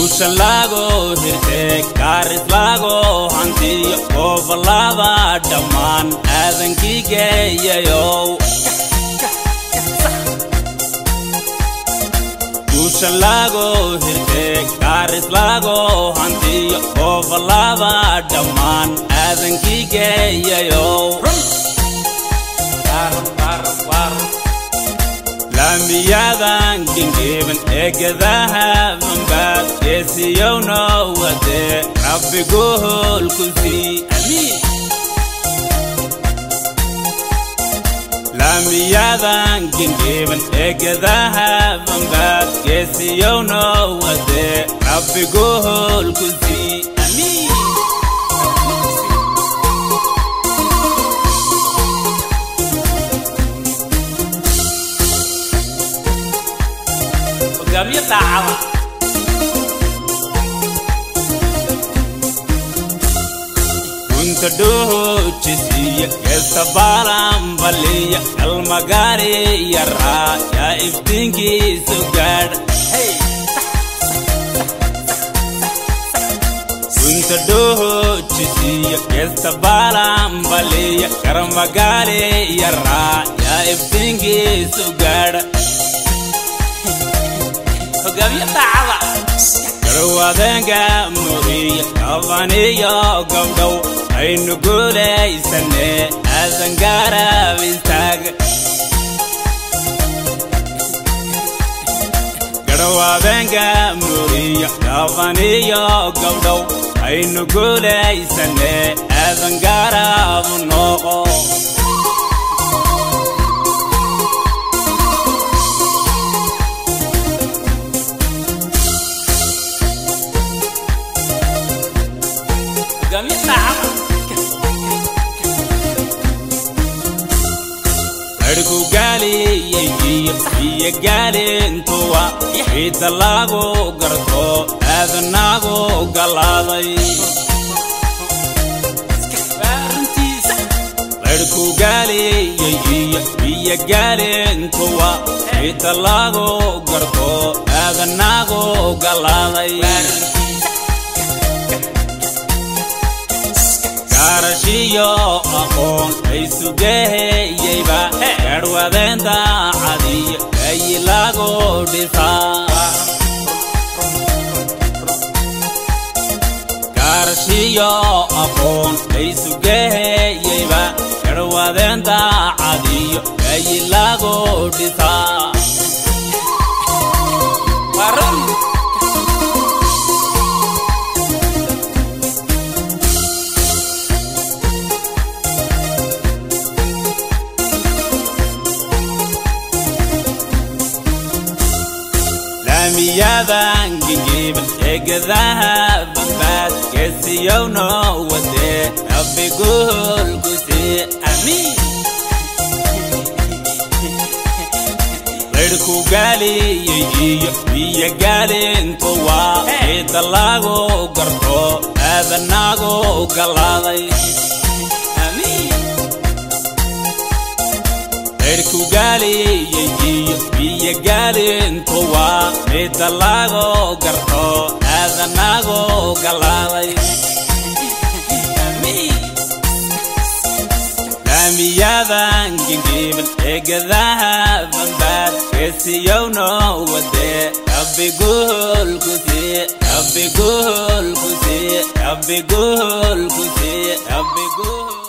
Lago, hirte, karis lago, hanti, overlava, daman, adan kige, yo. Lago, hirte, karis lago, hanti, overlava, daman, adan kige, yo. Lambiyadan gingiban egadaha mambad yesiyowna wade rabbiguhul kulfi amin Lambiyadan gingiban egadaha mambad yesiyowna wade rabbiguhul kulfi amin تعالى كنت دوه جسية يستبارم بلية المغاري يرى يا إفتنكي سجار كنت دوه جسية يستبارم بلية المغاري يرى يا إفتنكي سجار Karwadenga muri avaniya gabdo aynu guulaysane azangara bistag Karwadenga muri avaniya gabdo aynu guulaysane azangara bunoqo Ergu gali ye gali ntuwa ita lago garto adnago galadai Ergu gali ye gali ntuwa ita lago garto adnago galadai Karashiyo akon aisugehe yeba Karwadenda adi ayilago disa Karashiyo akon aisugehe yeba Karwadenda adi ayilago disa Lambiyadan gingiban egadaha bambad yesiyowna wade rabbiguhul kusi amin Lerku gali ye gali ntuwa ita lago garto adanago galadai amin Erku gali ye gali ntuwa ita lago garto adanago galadai Lambiyadan gingiban egadaha bambad yesiyowna wade rabbiguhul kusi rabbiguhul kusi rabbiguhul kusi rabbiguhul